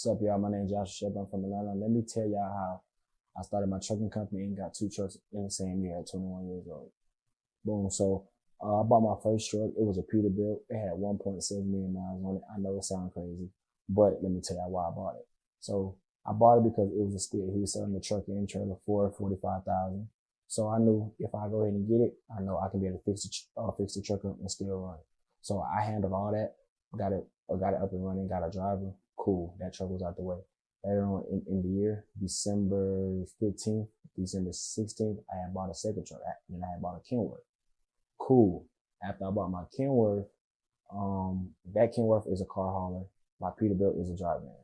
What's up, y'all? My name is Joshua Shep. I'm from Atlanta. Let me tell y'all how I started my trucking company and got two trucks in the same year at 21 years old. Boom. So I bought my first truck. It was a Peterbilt. It had 1.7 million miles on it. I know it sounds crazy, but let me tell you why I bought it. So I bought it because it was a steal. He was selling the truck and trailer for 45,000. So I knew if I go ahead and get it, I know I can be able to fix the truck up and still run it. So I handled all that, got it up and running, got a driver. Cool. That truck was out the way. Later on in the year, December 15th, December 16th, I had bought a second truck. Then I had bought a Kenworth. Cool. After I bought my Kenworth, that Kenworth is a car hauler. My Peterbilt is a drive van.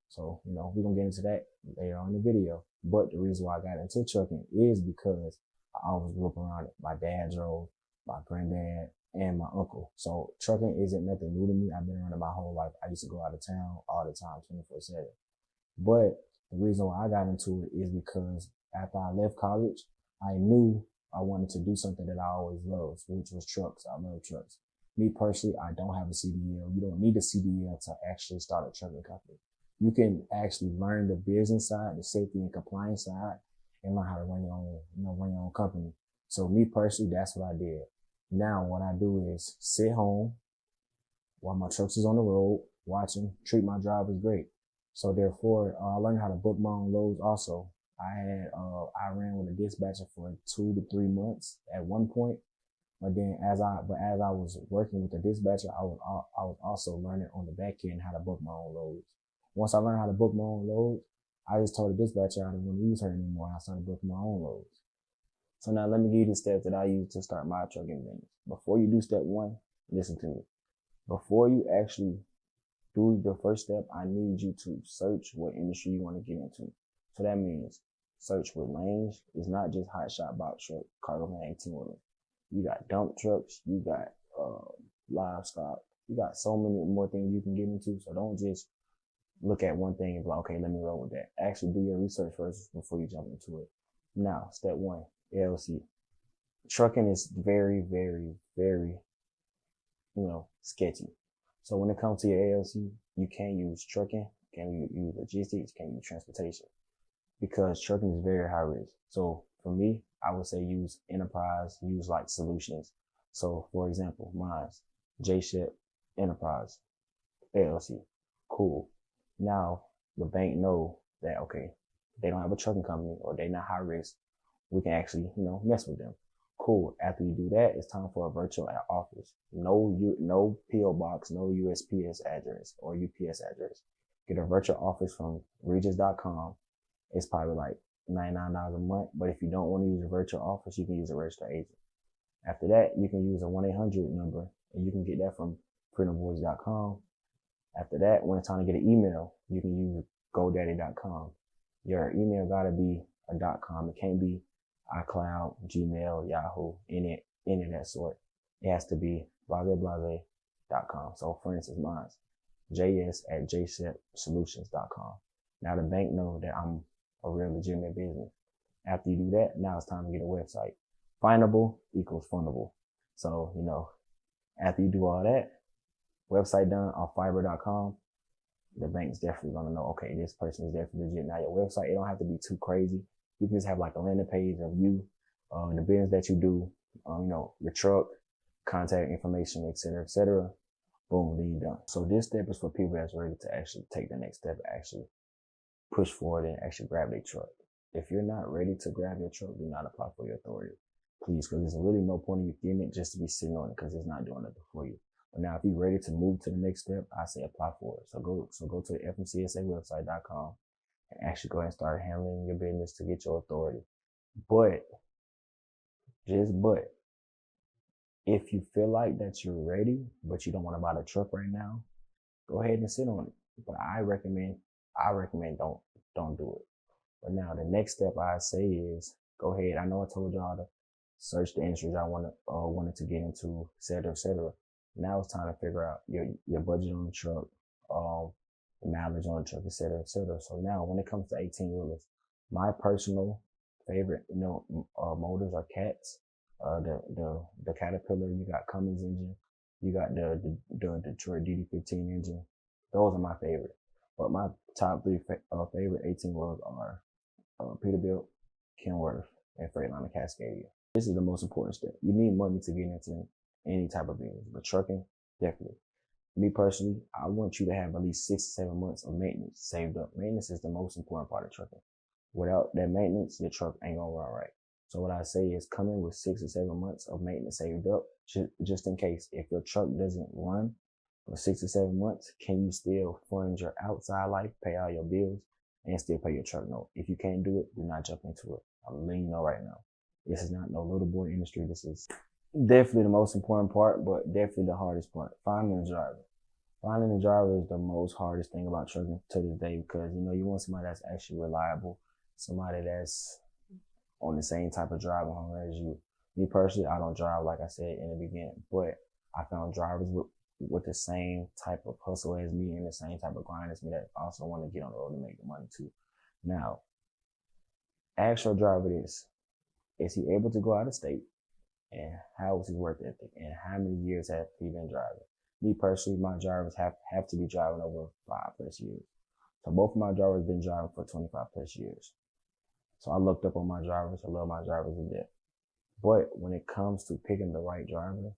So, we're going to get into that later on in the video. But the reason why I got into trucking is because I always grew up around it. My dad drove, my granddad, and my uncle. So trucking isn't nothing new to me. I've been around it my whole life. I used to go out of town all the time, 24/7. But the reason why I got into it is because after I left college, I knew I wanted to do something that I always loved, which was trucks. I love trucks. Me personally, I don't have a CDL. You don't need a CDL to actually start a trucking company. You can actually learn the business side, the safety and compliance side, and learn how to run your own, run your own company. So me personally, that's what I did. Now what I do is sit home while my trucks is on the road, watching, treat my drivers great. So therefore, I learned how to book my own loads also. I ran with a dispatcher for 2 to 3 months at one point. But then as I was working with the dispatcher, I was also learning on the back end how to book my own loads. Once I learned how to book my own loads, I just told the dispatcher I didn't want to use her anymore. I started booking my own loads. So now let me give you the steps that I use to start my trucking business. Before you do step one, listen to me. Before you actually do the first step, I need you to search what industry you want to get into. So that means search what lanes. It's not just hot shot box truck, cargo van, 18-wheeler. You got dump trucks, you got livestock, you got so many more things you can get into. So don't just look at one thing and be like, okay, let me roll with that. Actually do your research first before you jump into it. Now, step one, LLC. Trucking is very, very, very, sketchy. So when it comes to your LLC, you can't use trucking, can't use logistics, can't use transportation, because trucking is very high risk. So for me, I would say use enterprise, use like solutions. So for example, mine's J Shep Enterprise LLC. Cool. Now the bank know that, okay, they don't have a trucking company or they not high risk. We can actually, mess with them. Cool. After you do that, it's time for a virtual office. No PO box, no USPS address or UPS address. Get a virtual office from Regis.com. It's probably like $99 a month. But if you don't want to use a virtual office, you can use a registered agent. After that, you can use a 1-800 number, and you can get that from printervoice.com. After that, when it's time to get an email, you can use GoDaddy.com. Your email gotta be a .com. It can't be iCloud, Gmail, Yahoo, any of that sort. It has to be blase.com. So for instance, mine's js@jshepsolutions.com. Now the bank knows that I'm a real legitimate business. After you do that, now it's time to get a website. Findable equals fundable. So, after you do all that, website done on fiverr.com, the bank's definitely going to know, okay, this person is definitely legit. Now your website, it don't have to be too crazy. You can just have like a landing page of you, the business that you do, your truck, contact information, etc., etc. Boom, then you're done. So this step is for people that's ready to actually take the next step, actually push forward and actually grab their truck. If you're not ready to grab your truck, do not apply for your authority, please, because there's really no point in you getting it just to be sitting on it because it's not doing nothing for you. But now, if you're ready to move to the next step, I say apply for it. So go to the fmcsawebsite.com and actually go ahead and start handling your business to get your authority. But if you feel like that you're ready, but you don't want to buy the truck right now, go ahead and sit on it. But I recommend don't do it. But now the next step I say is go ahead. I know I told y'all to search the industries I wanted to get into, et cetera, et cetera. Now it's time to figure out your budget on the truck, the mileage on the truck, et cetera, et cetera. So now when it comes to 18-wheelers, my personal favorite, motors are Cats. The Caterpillar, you got Cummins engine, you got the Detroit DD15 engine. Those are my favorite. But my top three favorite 18 wheels are Peterbilt, Kenworth, and Freightliner Cascadia. This is the most important step. You need money to get into any type of business, but trucking, definitely. Me personally, I want you to have at least 6 to 7 months of maintenance saved up. Maintenance is the most important part of trucking. Without that maintenance, your truck ain't gonna run right. So what I say is come in with 6 to 7 months of maintenance saved up, just in case. If your truck doesn't run for 6 to 7 months, can you still fund your outside life, pay all your bills, and still pay your truck note? If you can't do it, do not jump into it. I'm letting you know right now. This is not no little boy industry. This is definitely the most important part, but definitely the hardest part. Finding a driver. Finding a driver is the most hardest thing about trucking to this day, because you want somebody that's actually reliable, somebody that's on the same type of driving hunger as you. Me personally, I don't drive, like I said in the beginning, but I found drivers with the same type of hustle as me and the same type of grind as me that also want to get on the road to make the money too. Now, ask your driver this: is he able to go out of state? And how is his work ethic? And how many years have he been driving? Me personally, my drivers have to be driving over 5+ years. So both of my drivers been driving for 25+ years. So I looked up on my drivers. I love my drivers to death. But when it comes to picking the right driver,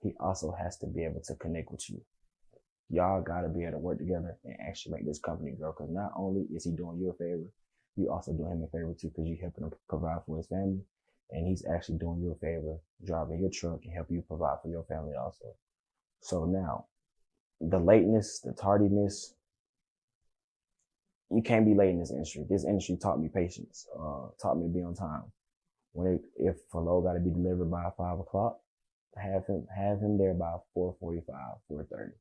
he also has to be able to connect with you. Y'all gotta be able to work together and actually make this company grow. Because not only is he doing you a favor, you also doing him a favor too, because you helping him provide for his family. And he's actually doing you a favor, driving your truck and help you provide for your family also. So now, the lateness, the tardiness, you can't be late in this industry. This industry taught me patience, taught me to be on time. If a load got to be delivered by 5 o'clock, have him there by 4:45, 4:30.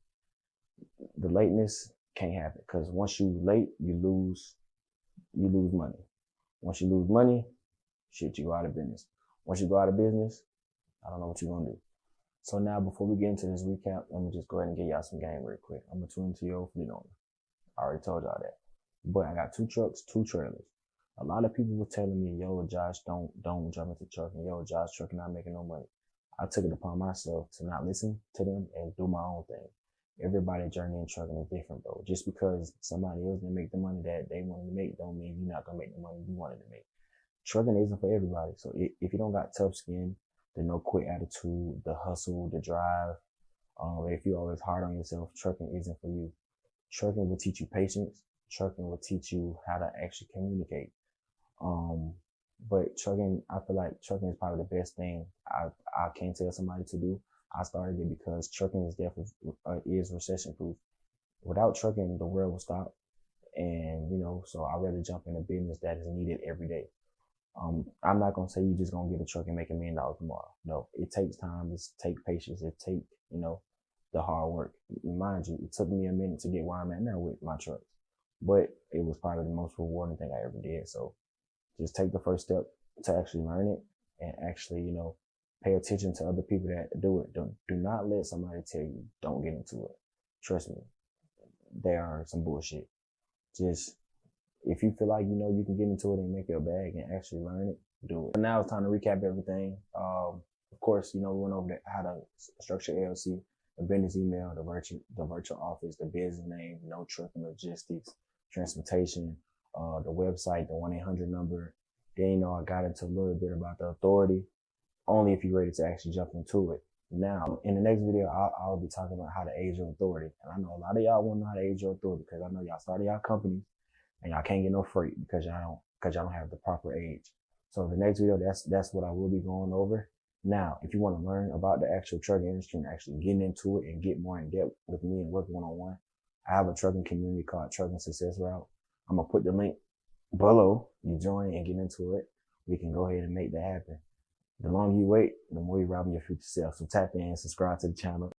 The lateness can't happen, because once you late, you lose money. Once you lose money, shit, you go out of business. Once you go out of business, I don't know what you're gonna do. So now, before we get into this recap, let me just go ahead and get y'all some game real quick. I'm a 22-year-old fleet owner. I already told y'all that. But I got 2 trucks, 2 trailers. A lot of people were telling me, yo, Josh, don't jump into trucking. Yo, Josh, trucking not making no money. I took it upon myself to not listen to them and do my own thing. Everybody's journey in trucking is different, bro. Just because somebody else didn't make the money that they wanted to make, don't mean you're not gonna make the money you wanted to make. Trucking isn't for everybody. So if you don't got tough skin, the no quit attitude, the hustle, the drive, if you're always hard on yourself, trucking isn't for you. Trucking will teach you patience. Trucking will teach you how to actually communicate. But trucking, I feel like trucking is probably the best thing I can tell somebody to do. I started it because trucking is definitely is recession proof. Without trucking, the world will stop. And, so I'd rather jump in a business that is needed every day. I'm not going to say you're just going to get a truck and make $1 million tomorrow. No, it takes time. It takes patience. It takes, the hard work. Mind you, it took me a minute to get where I'm at now with my trucks, but it was probably the most rewarding thing I ever did. So just take the first step to actually learn it and actually, pay attention to other people that do it. Do not let somebody tell you don't get into it. Trust me, they are some bullshit. Just, if you feel like, you can get into it and make your bag and actually learn it, do it. Now it's time to recap everything. Of course, we went over how to structure LLC, the business email, the virtual office, the business name, no trucking logistics, transportation, the website, the 1-800 number. Then, I got into a little bit about the authority, only if you're ready to actually jump into it. Now, in the next video, I'll be talking about how to age your authority. And I know a lot of y'all want to know how to age your authority, because I know y'all started y'all companies and y'all can't get no freight because y'all don't have the proper age. So the next video, that's what I will be going over. Now, if you want to learn about the actual trucking industry and actually getting into it and get more in depth with me and work one-on-one, I have a trucking community called Trucking Success Route. I'm going to put the link below. You join and get into it. We can go ahead and make that happen. The longer you wait, the more you rob your future self. So tap in, subscribe to the channel.